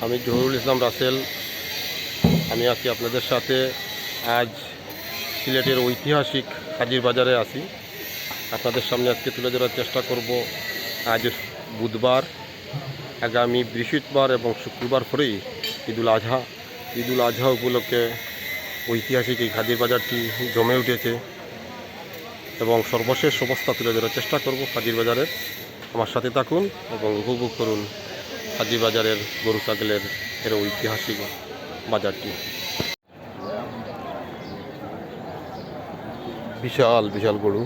আমি জহুরুল ইসলাম রাসেল। আমি আছি আপনাদের সাথে। আজ সিলেটের ঐতিহাসিক হাজির বাজারে আছি। আপনাদের সামনে আজকে তুলে ধরার চেষ্টা করব। আজ বুধবার, আগামী বৃহস্পতিবার এবং শুক্রবার পরেই ঈদুল আজহা। ঈদুল আজহা উপলক্ষে ঐতিহাসিক এই হাজির বাজারটি জমে উঠেছে এবং সর্বশেষ অবস্থা তুলে ধরার চেষ্টা করব হাজির বাজারের। আমার সাথে থাকুন এবং উপভোগ করুন হাজির বাজারের গরু ছাগলের ঐতিহাসিক বাজারটি। বিশাল বিশাল গরু।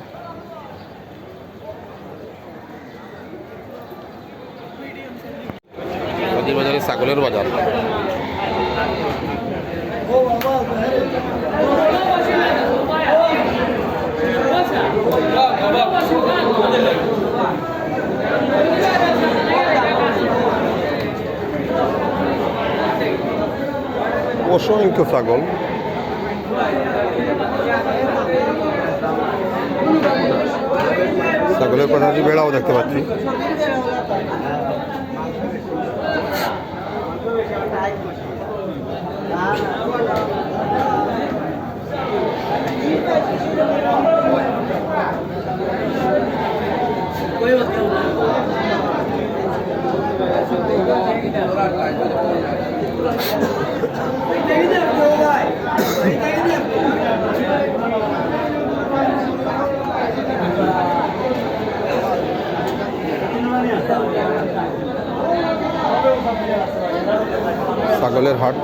হাজির বাজারে ছাগলের বাজার। অসংখ্য ছাগল। ছাগলের পাশাপাশি বেড়াও দেখতে পাচ্ছি। ছাগলের হাট।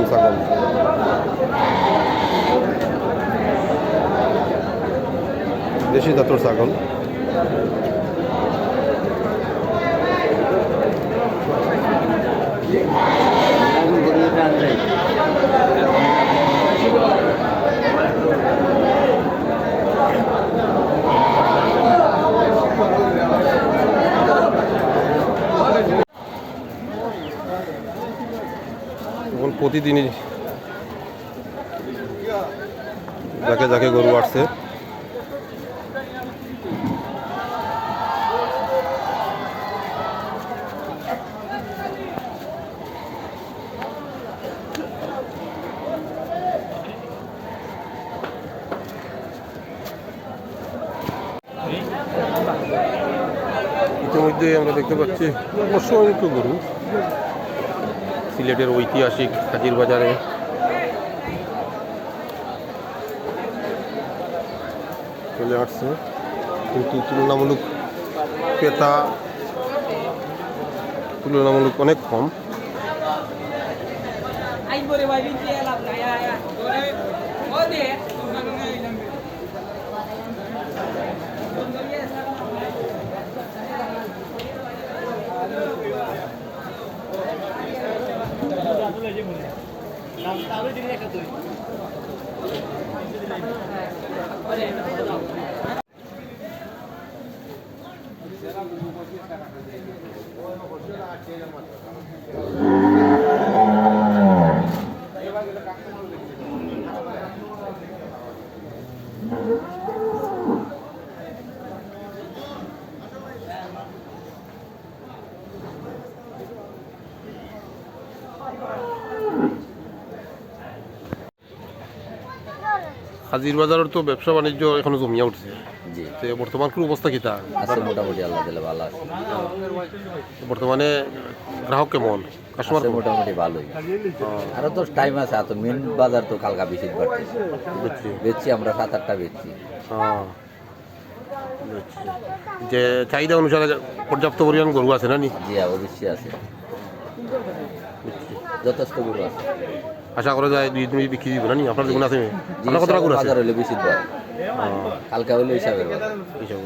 ছাগল দেশি জাতের ছাগল। প্রতিদিনই যাকে যাকে গরু আসছে। ইতিমধ্যে আমরা দেখতে পাচ্ছি অসংখ্য গরু সিলেটের ঐতিহাসিক হাজির বাজারে। চলে আসছে, কিন্তু তুলনামূলক ক্রেতা অনেক কম। হাজির বাজারের তো ব্যবসা বাণিজ্য এখনো জমিয়া উঠছে। জি, বর্তমান কোন অবস্থা কিতা? মোটামুটি আল্লাহ দিলে ভালো আছে। বর্তমানে গ্রাহক কেমন? কাস্টমার মোটামুটি ভালোই। আরো তো টাইম আছে। আর তো মেন বাজার তো কালকা বেশি বেচছি আমরা 7-8টা বেচছি। যে চাহিদা অনুসারে পর্যাপ্ত পরিমাণ গরু আছে না? জি, অবশ্যই আছে, যথেষ্ট গরু আছে। আশা করা যায় 2 দিন বিক্রি দিব না? আপনার যেগুলো আছে কতটা গরু আছে? বাজার হলে বেশি দেয়, কালকা হলে হিসাবের হিসাব।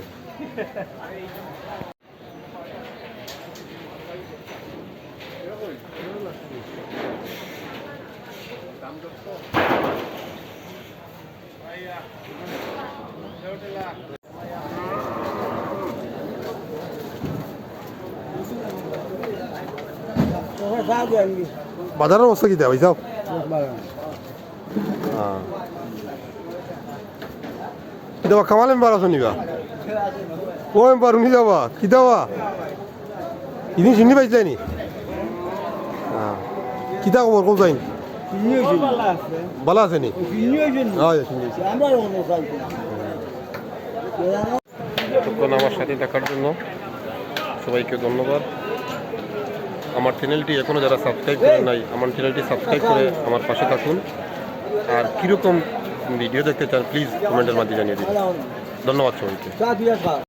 বাজারের অবস্থা কি দেওয়া যাও কি দেওয়া খামালে এম্বার আছো নিবা ও এম্বার উনি যাবা কি দেওয়া ইনি চিনি পাইছে নি কিতা খবর কোন যাইনি ভালো আছে নি এতক্ষণ আমার সাথে দেখার জন্য সবাইকে ধন্যবাদ। আমার চ্যানেলটি এখনও যারা সাবস্ক্রাইব করেন নাই আমার চ্যানেলটি সাবস্ক্রাইব করে আমার পাশে থাকুন। আর কীরকম ভিডিও দেখতে চান প্লিজ কমেন্টের মাধ্যমে জানিয়ে দিন। ধন্যবাদ সবাইকে।